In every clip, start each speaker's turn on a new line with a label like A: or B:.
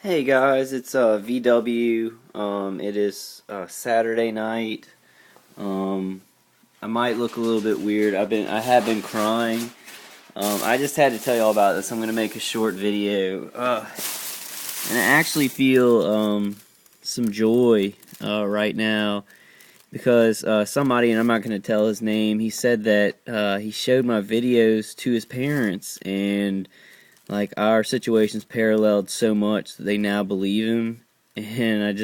A: Hey guys, it's VW. It is Saturday night. Um, I might look a little bit weird. I have been crying. I just had to tell you all about this. I'm gonna make a short video, and I actually feel some joy right now because somebody, and I'm not gonna tell his name, he said that he showed my videos to his parents, and like our situation's paralleled so much that they now believe him. And I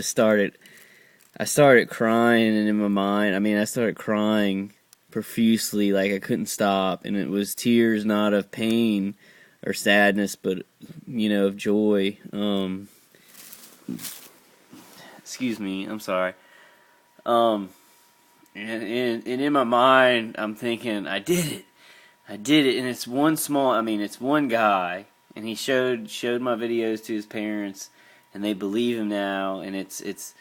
A: started crying, and in my mind, I started crying profusely, like I couldn't stop, and it was tears not of pain or sadness, but of joy. Excuse me, I'm sorry. Um, and in my mind, I'm thinking, I did it, and it's one small. It's one guy, and he showed my videos to his parents, and they believe him now. And it's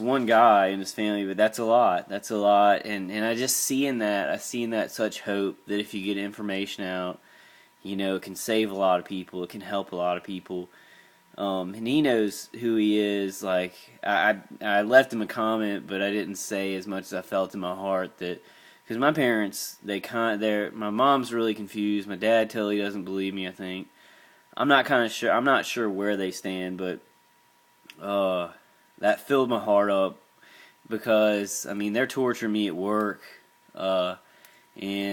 A: one guy in his family, but that's a lot. That's a lot, and I just I see in that such hope that if you get information out, it can save a lot of people. It can help a lot of people. And he knows who he is. Like I left him a comment, but I didn't say as much as I felt in my heart that. Because my parents, my mom's really confused. My dad totally doesn't believe me, I think. I'm not sure where they stand, but that filled my heart up because they're torturing me at work, and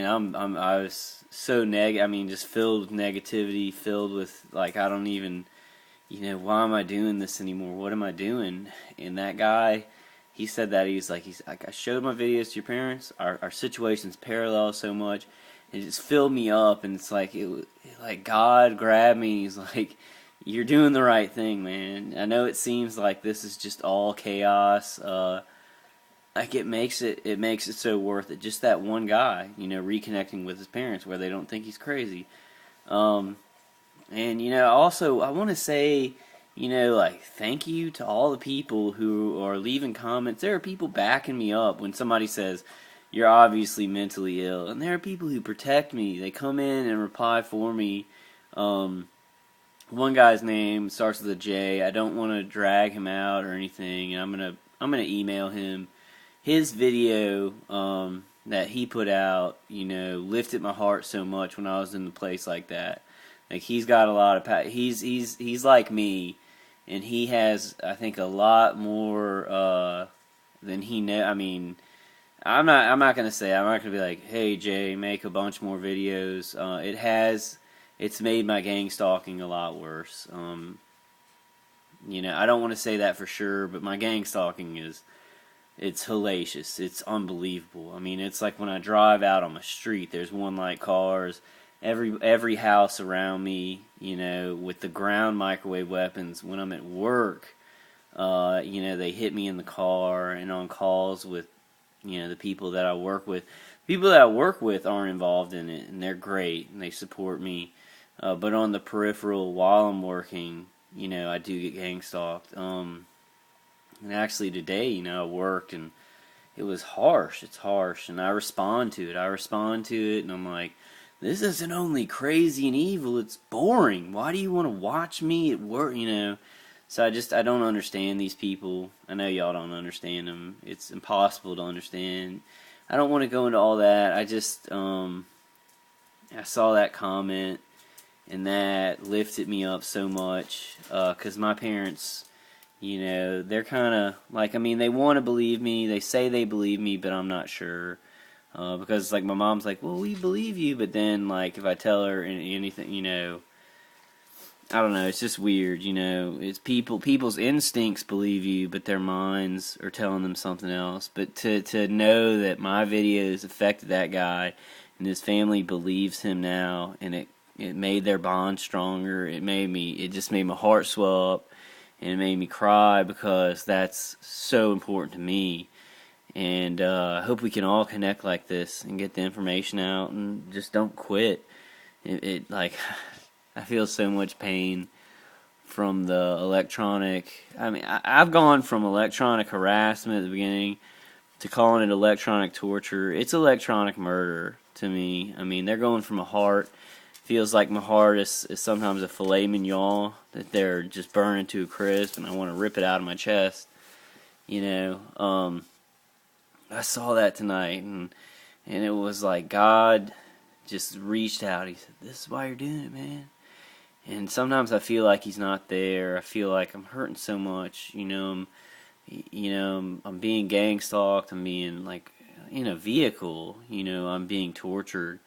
A: I was so just filled with negativity, filled with like I don't even, why am I doing this anymore? What am I doing? And that guy, he said that he's like I showed my videos to your parents. Our situation's parallel so much. It just filled me up, and it's like like God grabbed me. And he's like, "You're doing the right thing, man." I know it seems like this is just all chaos. Like it makes it so worth it. Just that one guy, reconnecting with his parents where they don't think he's crazy. Um, and also I want to say, like thank you to all the people who are leaving comments. There are people backing me up when somebody says you're obviously mentally ill, and there are people who protect me. They come in and reply for me. One guy's name starts with a J. I don't want to drag him out or anything, and I'm gonna email him. His video that he put out, lifted my heart so much when I was in a place like that. Like he's got a lot of he's like me, and he has I think a lot more than he know. I'm not gonna say, I'm not gonna be like, hey Jay, make a bunch more videos. It's made my gang stalking a lot worse. I don't want to say that for sure, but my gang stalking it's hellacious. It's unbelievable. It's like when I drive out on the street, there's one light cars, every house around me, with the ground microwave weapons. When I'm at work, they hit me in the car and on calls with, the people that I work with. People that I work with aren't involved in it, and they're great, and they support me. But on the peripheral, while I'm working, I do get gang stalked. And actually today, I worked, and it was harsh. It's harsh, and I respond to it, and I'm like, this isn't only crazy and evil, it's boring. Why do you want to watch me at work, So I don't understand these people. I know y'all don't understand them. It's impossible to understand. I don't want to go into all that. I saw that comment, and that lifted me up so much, because my parents, they're kind of like, they want to believe me. They say they believe me, but I'm not sure. Because, like, my mom's like, well, we believe you, but then, like, if I tell her anything, I don't know, it's just weird, it's people's instincts believe you, but their minds are telling them something else. But to know that my videos affected that guy, and his family believes him now, and it made their bond stronger, it just made my heart swell up, and it made me cry because that's so important to me. And I hope we can all connect like this and get the information out and just don't quit. Like, I feel so much pain from the electronic. I've gone from electronic harassment at the beginning to calling it electronic torture. It's electronic murder to me. They're going from a heart feels like my heart is sometimes a filet mignon that they're just burning to a crisp, and I want to rip it out of my chest. You know, I saw that tonight, and it was like God just reached out. He said, "This is why you're doing it, man." And sometimes I feel like He's not there. I feel like I'm hurting so much. I'm being gang stalked. I'm being like in a vehicle. I'm being tortured.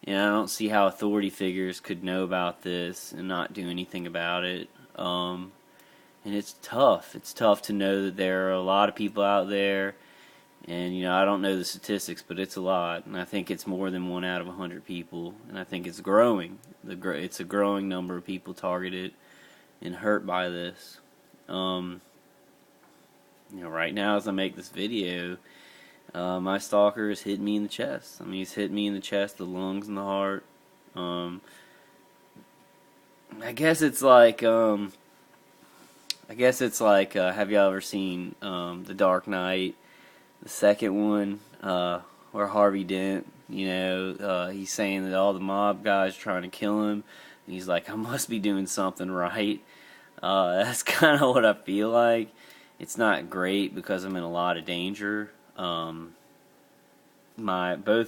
A: And I don't see how authority figures could know about this and not do anything about it. And it's tough. It's tough to know that there are a lot of people out there. And, I don't know the statistics, but it's a lot. And I think it's more than 1 out of 100 people. And I think it's growing. It's a growing number of people targeted and hurt by this. Right now as I make this video, my stalker is hitting me in the chest. I mean, he's hitting me in the chest, the lungs, and the heart. I guess it's like, have y'all ever seen The Dark Knight, the second one, where Harvey Dent, he's saying that all the mob guys are trying to kill him, and he's like, I must be doing something right. That's kind of what I feel like. It's not great because I'm in a lot of danger. Both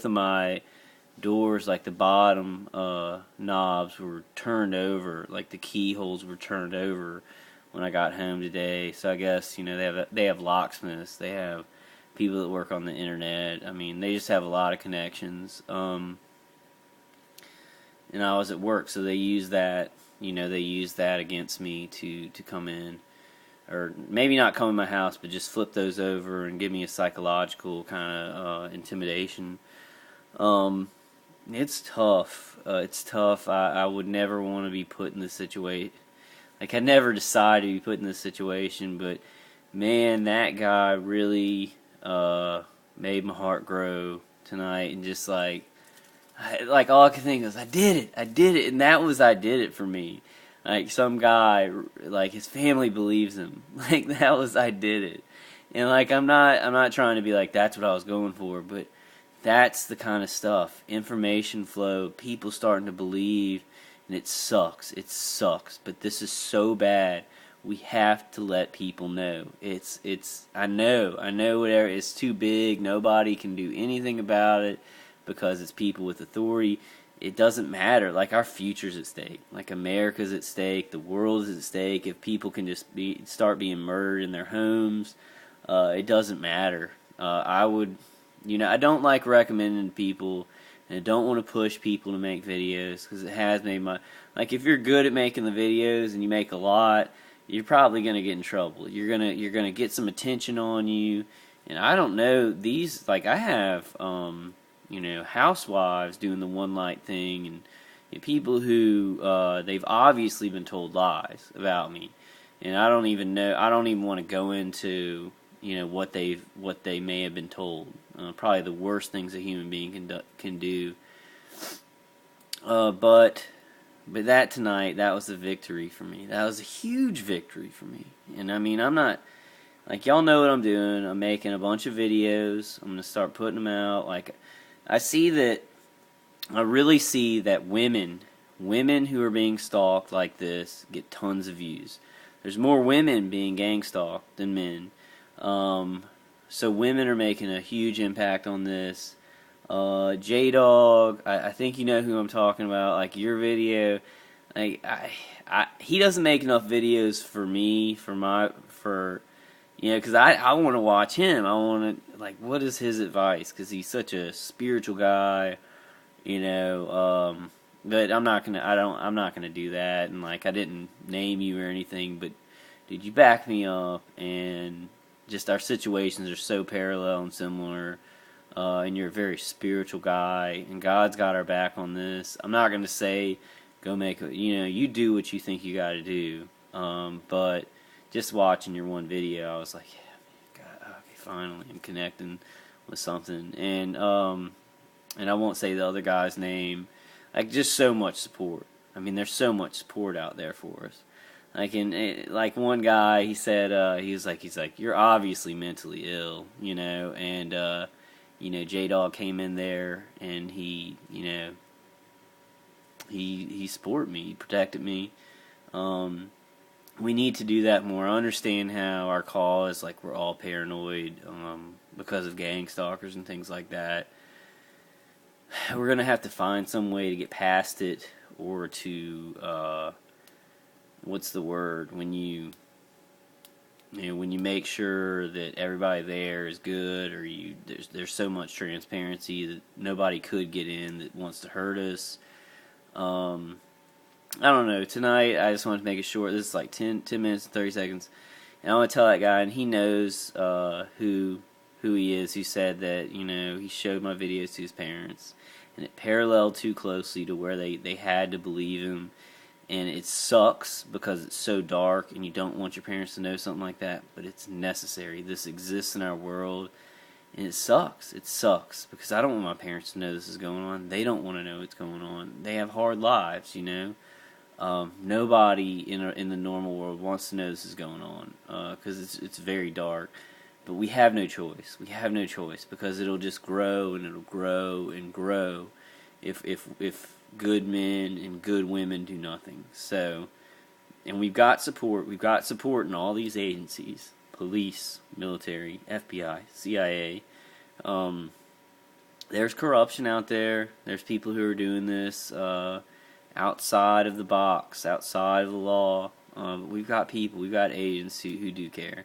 A: of my doors, like the bottom knobs, were turned over, like the keyholes were turned over when I got home today. So I guess they have locksmiths, they have people that work on the internet. I mean, they just have a lot of connections. And I was at work, so they use that. They use that against me to come in. Or maybe not come in my house, but just flip those over and give me a psychological kind of intimidation. It's tough. It's tough. I would never want to be put in this situation. Like, I never decided to be put in this situation, but man, that guy really made my heart grow tonight. And just all I could think was, I did it, and that was I did it for me. Like, some guy, like, his family believes him. Like, that was, I did it. And, like, I'm not trying to be like, that's what I was going for, but that's the kind of stuff. Information flow, people starting to believe, and it sucks. It sucks. But this is so bad. We have to let people know. I know whatever, it's too big. Nobody can do anything about it because it's people with authority. It doesn't matter. Like, our future's at stake. Like, America's at stake. The world is at stake. If people can just start being murdered in their homes, it doesn't matter. I don't like recommending people, and I don't want to push people to make videos because it has made like, if you're good at making the videos and you make a lot, you're probably gonna get in trouble. You're gonna get some attention on you, and I don't know these. Like, I have housewives doing the one light thing, and people who they've obviously been told lies about me, and I don't even want to go into what they may have been told. Probably the worst things a human being can do. But that tonight, that was a victory for me. That was a huge victory for me. And I mean, I'm not, like, y'all know what I'm doing. I'm making a bunch of videos. I'm gonna start putting them out. Like, I really see that women who are being stalked like this get tons of views. There's more women being gang stalked than men. So women are making a huge impact on this. J-Dog, I think you know who I'm talking about. Like, your video, like, he doesn't make enough videos for me, because I want to watch him. I want to, like, what is his advice? Because he's such a spiritual guy, but I'm not gonna do that. And, like, I didn't name you or anything, but dude, you back me up, and just our situations are so parallel and similar. And you're a very spiritual guy, and God's got our back on this. I'm not gonna say go make you do what you think you got to do. But just watching your one video, I was like, yeah, God, okay, finally, I'm connecting with something. And I won't say the other guy's name. Like, just so much support. I mean, there's so much support out there for us. Like one guy, he said, he's like, you're obviously mentally ill, and J-Dog came in there, and he, he supported me, he protected me. We need to do that more. I understand how our cause, like, we're all paranoid because of gang stalkers and things like that. We're going to have to find some way to get past it, or to, what's the word, when you make sure that everybody there is good, or there's so much transparency that nobody could get in that wants to hurt us. I don't know. Tonight, I just wanted to make it short. This is like 10 minutes and 30 seconds. And I want to tell that guy, and he knows who he is, who said that, he showed my videos to his parents. And it paralleled too closely to where they had to believe him. And it sucks because it's so dark and you don't want your parents to know something like that. But it's necessary. This exists in our world. And it sucks. It sucks because I don't want my parents to know this is going on. They don't want to know what's going on. They have hard lives, Nobody in the normal world wants to know this is going on because it's very dark. But we have no choice. We have no choice because it'll just grow and it'll grow and grow if good men and good women do nothing. So, and we've got support. We've got support in all these agencies: police, military, FBI, CIA. There's corruption out there. There's people who are doing this outside of the box, outside of the law. We've got people, we've got agents who do care.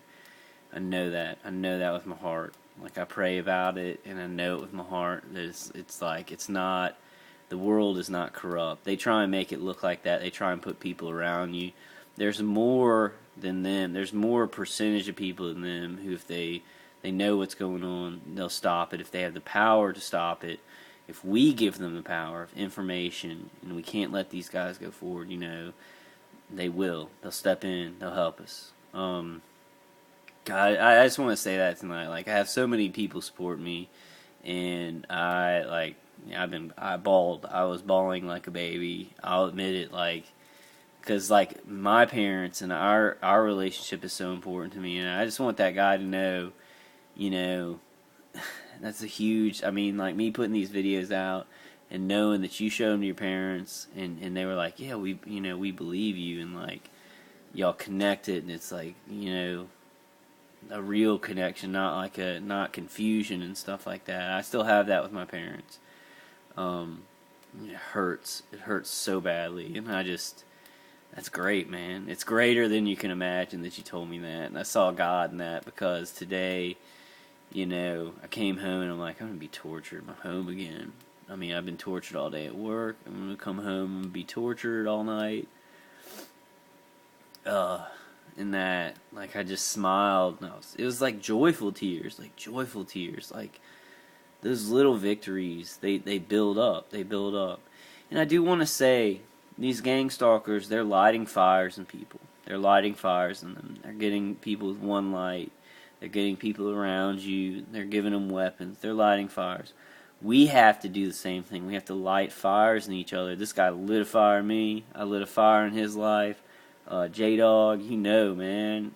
A: I know that. I know that with my heart. Like, I pray about it, and I know it with my heart. That it's like, it's not, the world is not corrupt. They try and make it look like that. They try and put people around you. There's more than them. There's more percentage of people than them who, if they know what's going on, they'll stop it. If they have the power to stop it, if we give them the power of information, and we can't let these guys go forward, they will. They'll step in. They'll help us. God, I just want to say that tonight. Like, I have so many people support me, and I bawled. I was bawling like a baby. I'll admit it, because, my parents and our relationship is so important to me, and I just want that guy to know, that's a huge, me putting these videos out and knowing that you showed them to your parents, and they were like, yeah, we believe you, and, y'all connected, and it's a real connection, not confusion and stuff like that. I still have that with my parents. It hurts. It hurts so badly, and that's great, man. It's greater than you can imagine that you told me that, and I saw God in that, because today, I came home and I'm like, I'm going to be tortured in my home again. I've been tortured all day at work. I'm going to come home and be tortured all night. And that, I just smiled. And it was like joyful tears. Those little victories, they build up. They build up. And I do want to say, these gang stalkers, they're lighting fires in people. They're lighting fires in them. They're getting people with one light. They're getting people around you. They're giving them weapons. They're lighting fires. We have to do the same thing. We have to light fires in each other. This guy lit a fire in me. I lit a fire in his life. J-Dog, man.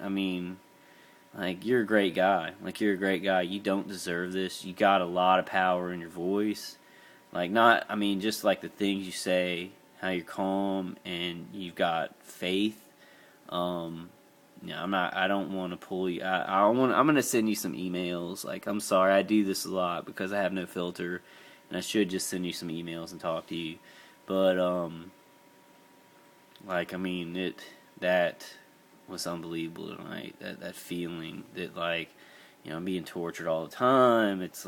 A: You're a great guy. You're a great guy. You don't deserve this. You got a lot of power in your voice. Just the things you say, how you're calm, and you've got faith. I don't want to pull you. I'm going to send you some emails. I'm sorry, I do this a lot because I have no filter, and I should just send you some emails and talk to you. But, that was unbelievable tonight. That feeling that, I'm being tortured all the time. It's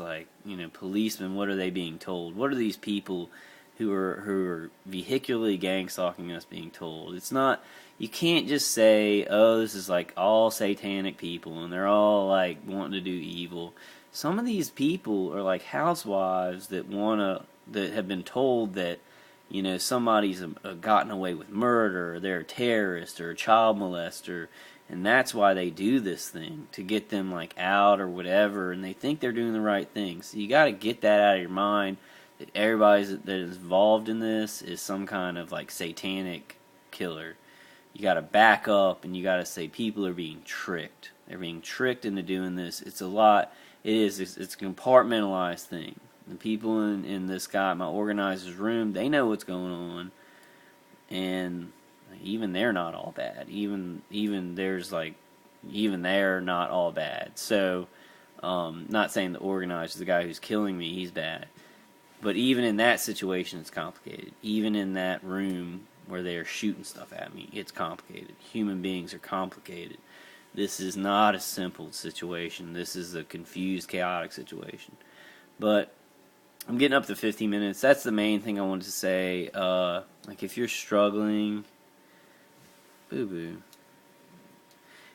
A: policemen, what are they being told? What are these people who are vehicularly gang stalking us being told? It's not, you can't just say, oh, this is all satanic people and they're all wanting to do evil. Some of these people are housewives that have been told that, somebody's gotten away with murder, or they're a terrorist or a child molester, and that's why they do this thing, to get them out or whatever, and they think they're doing the right thing. So you got to get that out of your mind, that everybody that is involved in this is some kind of satanic killer. You got to back up, and you got to say people are being tricked. They're being tricked into doing this. It's a lot. It's a compartmentalized thing. The people in this guy, my organizer's room, they know what's going on. and even they're not all bad. Even there's like, even they're not all bad. So, not saying the organizer, the guy who's killing me, he's bad. But even in that situation, it's complicated. Even in that room where they are shooting stuff at me, it's complicated. Human beings are complicated. This is not a simple situation. This is a confused, chaotic situation. But I'm getting up to 15 minutes. That's the main thing I wanted to say. Like, if you're struggling, boo-boo.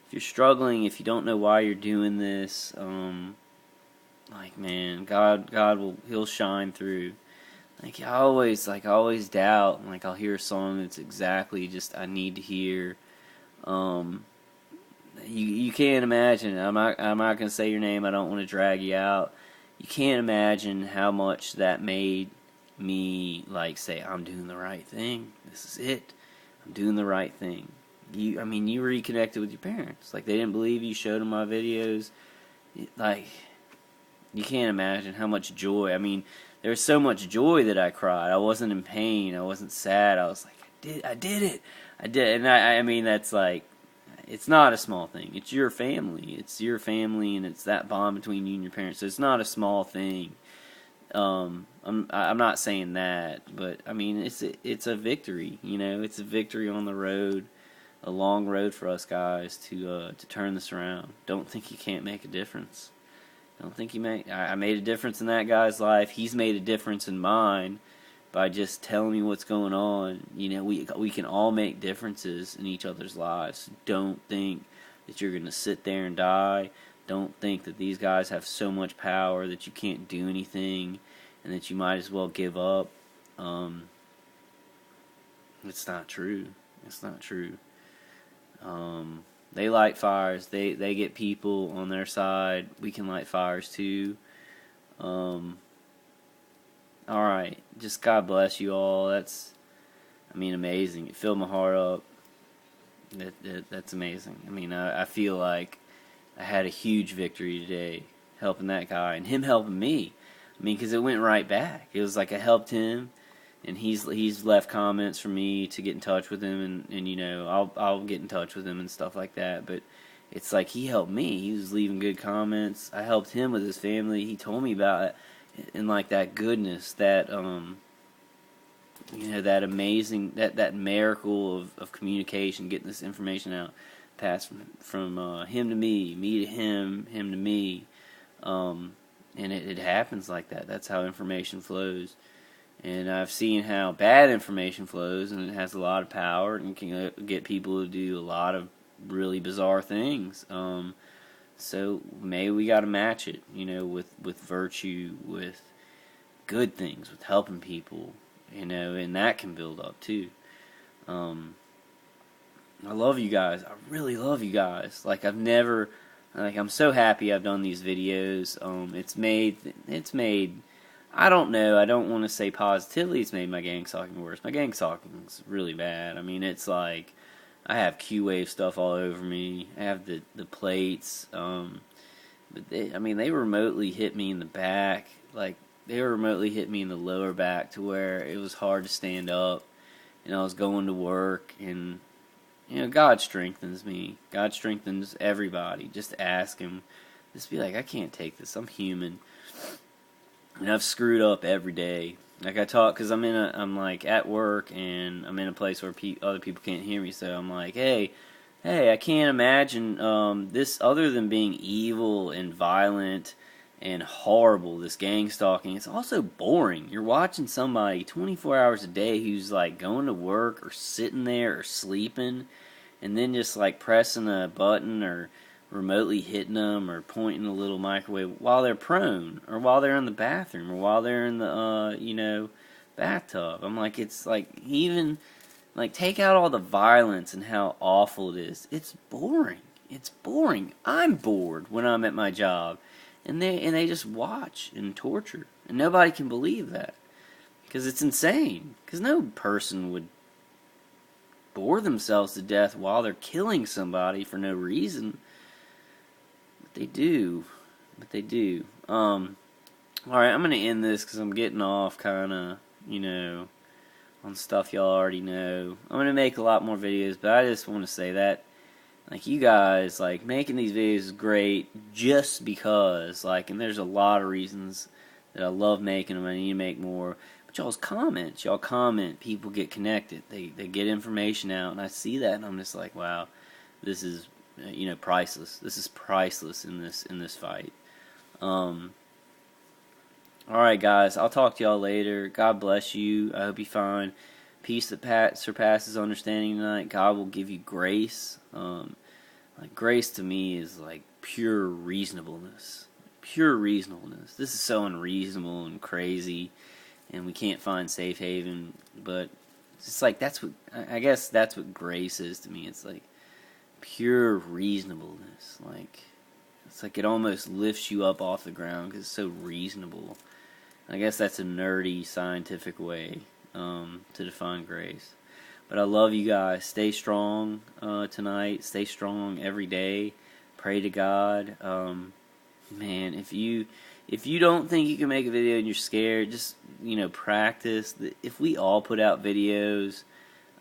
A: If you're struggling, if you don't know why you're doing this, like, man, God will, He'll shine through. Like, I always doubt, and like, I'll hear a song that's exactly just I need to hear. You can't imagine. I'm not gonna say your name. I don't want to drag you out. You can't imagine how much that made me like say I'm doing the right thing. This is it. I'm doing the right thing. You reconnected with your parents. Like, they didn't believe you. Showed them my videos. Like, you can't imagine how much joy. I mean, there was so much joy that I cried. I wasn't in pain. I wasn't sad. I was like, I did it. I did. And I mean, that's like, it's not a small thing. It's your family. It's your family, and it's that bond between you and your parents. So it's not a small thing. I'm not saying that, but I mean, it's a victory. You know, it's a victory on the road, a long road for us guys to turn this around. Don't think you can't make a difference. Don't think you may. I made a difference in that guy's life. He's made a difference in mine by just telling me what's going on. You know, we can all make differences in each other's lives. Don't think that you're going to sit there and die. Don't think that these guys have so much power that you can't do anything and that you might as well give up. It's not true. It's not true. They light fires. They get people on their side. We can light fires too. Alright. Just God bless you all. That's, I mean, amazing. It filled my heart up. That's amazing. I mean, I feel like I had a huge victory today helping that guy and him helping me. I mean, because it went right back. It was like I helped him, and he's left comments for me to get in touch with him, and you know, I'll get in touch with him and stuff like that. But it's like he helped me. He was leaving good comments. I helped him with his family. He told me about it, and like that goodness, that you know, that amazing, that miracle of communication, getting this information out, passed from him to me to him to me, and it happens like that. That's how information flows. And I've seen how bad information flows, and it has a lot of power and can get people to do a lot of really bizarre things. So maybe we got to match it, you know, with virtue, with good things, with helping people, you know, and that can build up too. I love you guys. I really love you guys. Like, I'm so happy I've done these videos. It's made, I don't know, I don't want to say positively it's made my gang stalking worse. My gang stalking is really bad. I mean, it's like, I have Q-Wave stuff all over me. I have the plates. But they remotely hit me in the back. Like, they remotely hit me in the lower back to where it was hard to stand up. And I was going to work, and you know, God strengthens me. God strengthens everybody. Just ask Him. Just be like, I can't take this. I'm human. And I've screwed up every day. Like, I talk, because I'm like at work, and I'm in a place where other people can't hear me. So I'm like, hey, I can't imagine this, other than being evil and violent and horrible, this gang stalking. It's also boring. You're watching somebody 24 hours a day who's like going to work or sitting there or sleeping, and then just like pressing a button or remotely hitting them or pointing a little microwave while they're prone, or while they're in the bathroom, or while they're in the bathtub. I'm like, it's like, even like, take out all the violence and how awful it is. It's boring. It's boring. I'm bored when I'm at my job. And they just watch and torture. And nobody can believe that. Because it's insane. Because no person would bore themselves to death while they're killing somebody for no reason. But they do. Alright, I'm going to end this because I'm getting off kind of, you know, on stuff y'all already know. I'm gonna make a lot more videos, but I just want to say that, like, you guys, like, making these videos is great just because, like, and there's a lot of reasons that I love making them. I need to make more. But y'all comment, people get connected, they get information out, and I see that, and I'm just like, wow, this is, priceless. This is priceless in this fight. Alright, guys, I'll talk to y'all later. God bless you. I hope you find peace that surpasses understanding tonight. God will give you grace. Like, grace to me is like pure reasonableness. Pure reasonableness. This is so unreasonable and crazy, and we can't find safe haven, but it's like, I guess that's what grace is to me. It's like pure reasonableness. Like, it's like it almost lifts you up off the ground because it's so reasonable. I guess that's a nerdy scientific way to define grace. But I love you guys. Stay strong tonight. Stay strong every day. Pray to God. Man, if you don't think you can make a video and you're scared, just practice. If we all put out videos,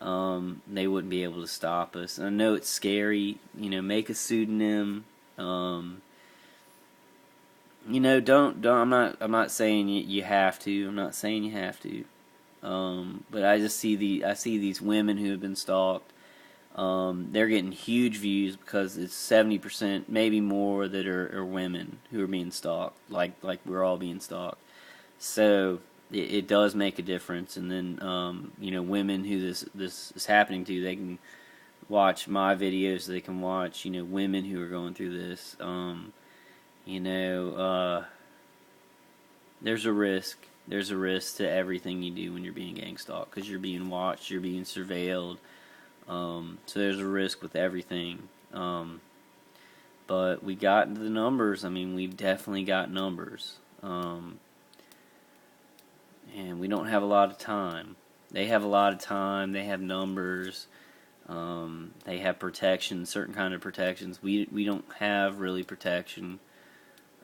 A: they wouldn't be able to stop us. And I know it's scary. Make a pseudonym. Don't. I'm not saying you have to. I'm not saying you have to. But I see these women who have been stalked. They're getting huge views because it's 70%, maybe more, that are women who are being stalked. Like we're all being stalked. So it does make a difference. And then women who this is happening to, they can watch my videos. They can watch women who are going through this. There's a risk. There's a risk to everything you do when you're being gang stalked, because you're being watched, you're being surveilled. So there's a risk with everything. But we got into the numbers. I mean, we've definitely got numbers. And we don't have a lot of time. They have a lot of time. They have numbers. They have protection, certain kind of protections. We don't have really protection.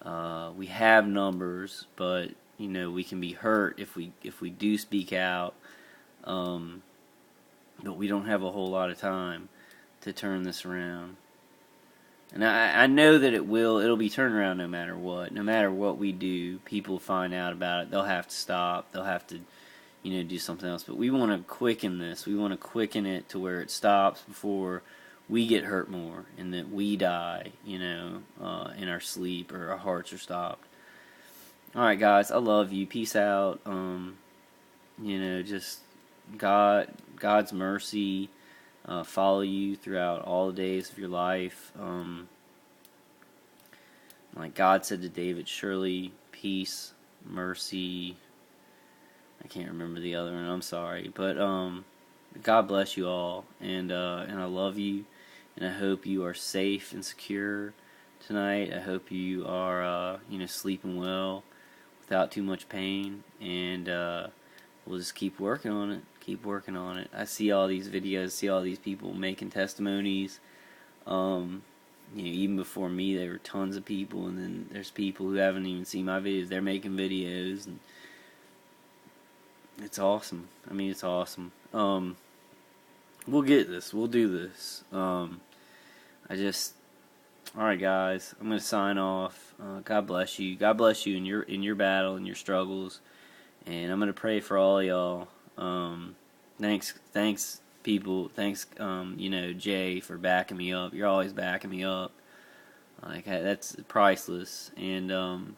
A: We have numbers, but we can be hurt if we do speak out. But we don't have a whole lot of time to turn this around. And I know that it'll be turned around no matter what. No matter what we do, people find out about it. They'll have to stop. They'll have to, do something else. But we want to quicken this. We want to quicken it to where it stops before we get hurt more and that we die, in our sleep, or our hearts are stopped. Alright, guys, I love you. Peace out. Just God's mercy follow you throughout all the days of your life. Like God said to David, surely peace, mercy, I can't remember the other one, I'm sorry, but God bless you all, and I love you, and I hope you are safe and secure tonight. I hope you are sleeping well without too much pain, and we'll just keep working on it. Keep working on it. I see all these videos, see all these people making testimonies. Even before me, there were tons of people, and then there's people who haven't even seen my videos. They're making videos, and it's awesome. I mean, it's awesome. We'll get this. We'll do this. Alright, guys, I'm gonna sign off. God bless you. God bless you in your battle and your struggles. And I'm gonna pray for all y'all. Thanks, people. Thanks, Jay, for backing me up. You're always backing me up. That's priceless. And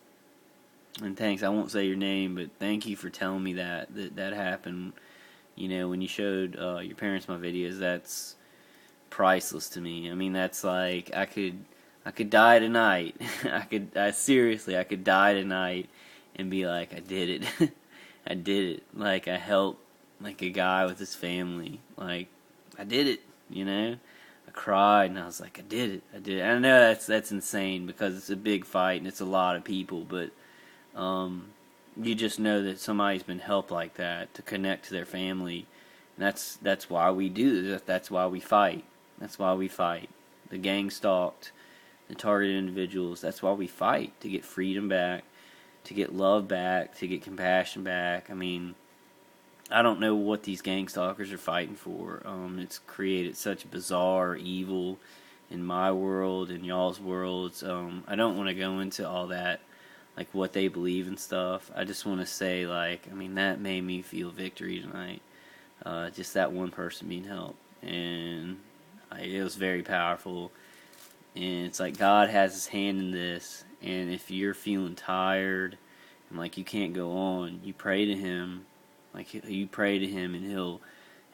A: thanks. I won't say your name, but thank you for telling me that happened. When you showed your parents my videos, that's priceless to me. I mean, that's like I could die tonight. I could die tonight and be like, I did it. I did it. Like, I helped like a guy with his family. Like, I did it. I cried and I was like, I did it. And I know that's insane because it's a big fight and it's a lot of people, but you just know that somebody's been helped like that to connect to their family. And that's why we do this. That's why we fight. That's why we fight. The gang stalked, the targeted individuals. That's why we fight, to get freedom back, to get love back, to get compassion back. I mean, I don't know what these gang stalkers are fighting for. It's created such bizarre evil in my world, in y'all's worlds. I don't want to go into all that, like what they believe and stuff. I just want to say, like, I mean, that made me feel victory tonight. Just that one person being helped, and it was very powerful. And it's like God has His hand in this. And if you're feeling tired and like you can't go on, you pray to Him. Like you pray to Him, and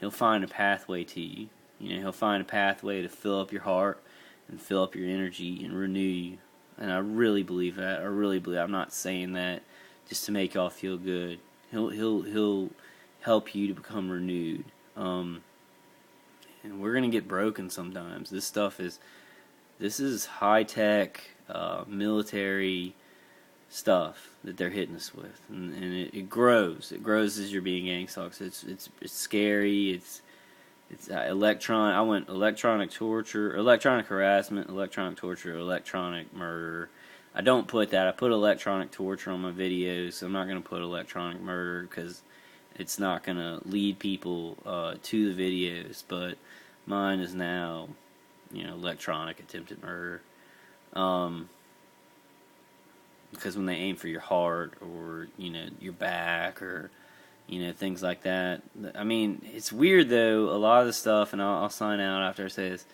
A: He'll find a pathway to you. You know, He'll find a pathway to fill up your heart and fill up your energy and renew you. And I really believe that. I really believe. I'm not saying that just to make y'all feel good. He'll help you to become renewed. And we're gonna get broken sometimes. This is high tech military stuff that they're hitting us with, and it grows. It grows as you're being gang stalked. It's scary. It's I went electronic torture, electronic harassment, electronic torture, electronic murder. I don't put that. I put electronic torture on my videos. So I'm not going to put electronic murder because it's not going to lead people to the videos. But mine is now, electronic attempted murder. Because when they aim for your heart or, your back or, things like that. I mean, it's weird though, a lot of the stuff, and I'll sign out after I say this,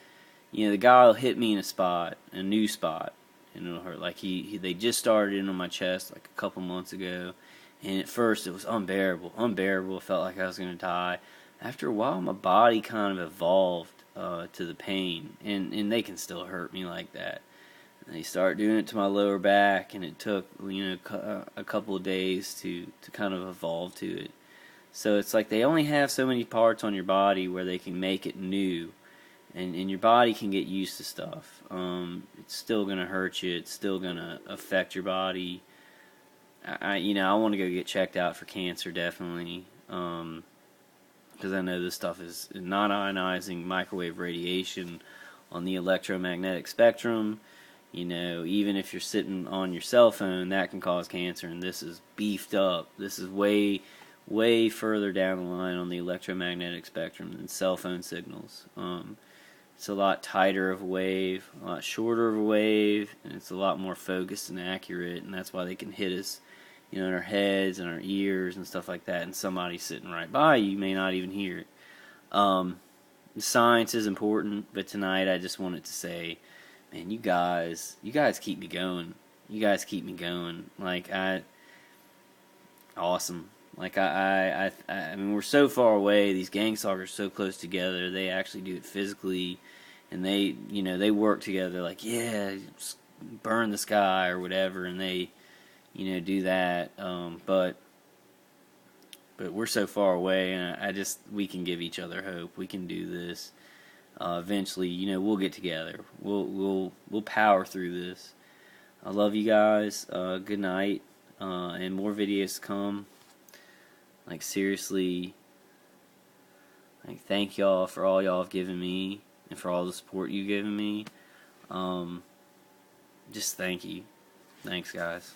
A: the guy will hit me in a new spot, and it'll hurt. Like they just started in on my chest like a couple months ago, and at first it was unbearable. It felt like I was going to die. After a while, my body kind of evolved to the pain, and they can still hurt me like that. And they start doing it to my lower back, and it took a couple of days to kind of evolve to it. So it's like they only have so many parts on your body where they can make it new, and your body can get used to stuff. It's still gonna hurt you. It's still gonna affect your body. I want to go get checked out for cancer definitely, because I know this stuff is non-ionizing microwave radiation on the electromagnetic spectrum. Even if you're sitting on your cell phone, that can cause cancer, and this is beefed up. This is way further down the line on the electromagnetic spectrum than cell phone signals. It's a lot tighter of a wave, a lot shorter of a wave, and it's a lot more focused and accurate, and that's why they can hit us, in our heads and our ears and stuff like that, and somebody sitting right by you may not even hear it. Science is important, but tonight I just wanted to say, man, you guys keep me going. You guys keep me going. Like, awesome. Like, I mean, we're so far away. These gang stalkers are so close together. They actually do it physically, and they work together. Like, yeah, just burn the sky or whatever, and they, do that. But we're so far away, and we can give each other hope. We can do this. Eventually, we'll get together. We'll power through this. I love you guys. Good night, and more videos to come. Like, seriously, like, thank y'all for all y'all have given me and for all the support you've given me. Just thank you. Thanks, guys.